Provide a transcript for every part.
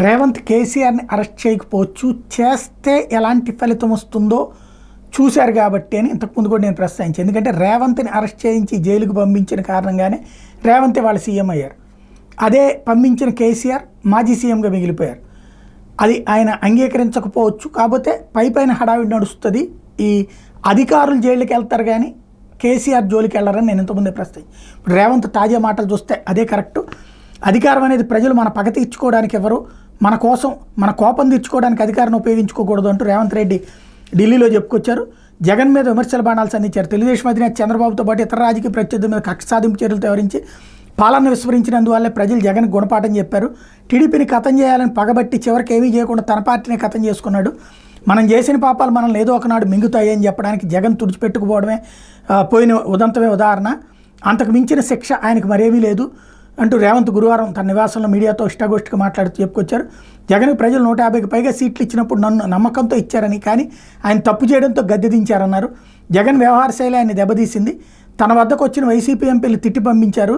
రేవంత్ కేసీఆర్ని అరెస్ట్ చేయకపోవచ్చు, చేస్తే ఎలాంటి ఫలితం వస్తుందో చూశారు కాబట్టి అని ఇంతకుముందు కూడా నేను ప్రస్తావించాను. ఎందుకంటే రేవంత్ని అరెస్ట్ చేయించి జైలుకు పంపించిన కారణంగానే రేవంత్ వాళ్ళ సీఎం అయ్యారు. అదే పంపించిన కేసీఆర్ మాజీ సీఎంగా మిగిలిపోయారు. అది ఆయన అంగీకరించకపోవచ్చు. కాకపోతే పైపైన హడావిడి నడుస్తుంది. ఈ అధికారులు జైలుకి వెళ్తారు కానీ కేసీఆర్ జోలికి వెళ్ళరని నేను ఇంతకుముందే ప్రస్తావించాను. ఇప్పుడు రేవంత్ తాజా మాటలు చూస్తే అదే కరెక్టు. అధికారం అనేది ప్రజలు మన పగ తీర్చుకోవడానికి ఎవరు, మన కోసం మన కోపం తీర్చుకోవడానికి అధికారాన్ని ఉపయోగించుకోకూడదు అంటూ రేవంత్ రెడ్డి ఢిల్లీలో చెప్పుకొచ్చారు. జగన్ మీద విమర్శల బాణాలు సంధించారు. తెలుగుదేశం అధినేత చంద్రబాబుతో పాటు ఇతర రాజకీయ ప్రత్యర్థుల మీద కక్ష సాధింపు చర్యలతో వివరించి పాలన విస్మరించినందువల్లే ప్రజలు జగన్ గుణపాఠం చెప్పారు. టీడీపీని ఖతం చేయాలని పగబట్టి చివరికి ఏమీ చేయకుండా తన పార్టీని ఖతం చేసుకున్నాడు. మనం చేసిన పాపాలు మనల్ని ఏదో ఒకనాడు మింగుతాయి అని చెప్పడానికి జగన్ తుడిచిపెట్టుకుపోవడమే పోయిన ఉదంతమే ఉదాహరణ. అంతకు మించిన శిక్ష ఆయనకు మరేమీ లేదు అంటూ రేవంత్ గురువారం తన నివాసంలో మీడియాతో ఇష్టాగోష్ఠిగా మాట్లాడుతూ చెప్పుకొచ్చారు. జగన్ ప్రజలు 150కి పైగా సీట్లు ఇచ్చినప్పుడు నన్ను నమ్మకంతో ఇచ్చారని, కానీ ఆయన తప్పు చేయడంతో గద్దె దించారన్నారు. జగన్ వ్యవహార శైలి ఆయన దెబ్బతీసింది. తన వద్దకు వచ్చిన వైసీపీ ఎంపీలు తిట్టి పంపించారు.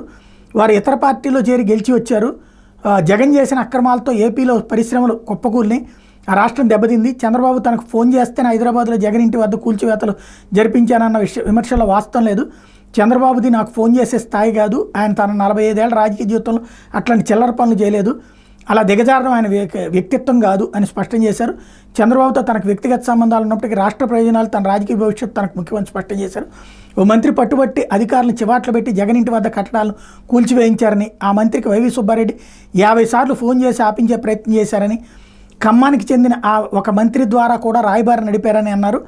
వారు ఇతర పార్టీలో చేరి గెలిచి వచ్చారు. జగన్ చేసిన అక్రమాలతో ఏపీలో పరిశ్రమలు కుప్పకూలిని, ఆ రాష్ట్రం దెబ్బతింది. చంద్రబాబు తనకు ఫోన్ చేస్తేనే హైదరాబాద్లో జగన్ ఇంటి వద్ద కూల్చివేతలు జరిపించానన్న విమర్శలో వాస్తవం లేదు. చంద్రబాబుది నాకు ఫోన్ చేసే స్థాయి కాదు. ఆయన తన 45 ఏళ్ల రాజకీయ జీవితంలో అట్లాంటి చిల్లర పనులు చేయలేదు. అలా దిగజారడం ఆయన వ్యక్తిత్వం కాదు అని స్పష్టం చేశారు. చంద్రబాబుతో తనకు వ్యక్తిగత సంబంధాలు ఉన్నప్పటికీ రాష్ట్ర ప్రయోజనాలు, తన రాజకీయ భవిష్యత్తు తనకు ముఖ్యమని స్పష్టం చేశారు. ఓ మంత్రి పట్టుబట్టి అధికారులను చివాట్లు పెట్టి జగన్ ఇంటి వద్ద కట్టడాలను కూల్చివేయించారని, ఆ మంత్రికి వైవి సుబ్బారెడ్డి 50 సార్లు ఫోన్ చేసి ఆపించే ప్రయత్నం చేశారని, ఖమ్మానికి చెందిన ఆ ఒక మంత్రి ద్వారా కూడా రాయబారి నడిపారని అన్నారు.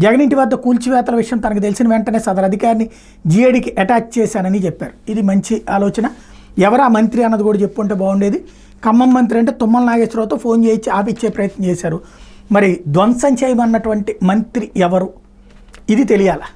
జగన్ ఇంటి వద్ద కూల్చివేతల విషయం తనకు తెలిసిన వెంటనే సదరు అధికారిని జీఏడీకి అటాచ్ చేశానని చెప్పారు. ఇది మంచి ఆలోచన. ఎవరా మంత్రి అన్నది కూడా చెప్పుకుంటే బాగుండేది. ఖమ్మం మంత్రి అంటే తుమ్మల నాగేశ్వరరావుతో ఫోన్ చేయించి ఆపిచ్చే ప్రయత్నం చేశారు. మరి ధ్వంసం చేయమన్నటువంటి మంత్రి ఎవరు, ఇది తెలియాలా?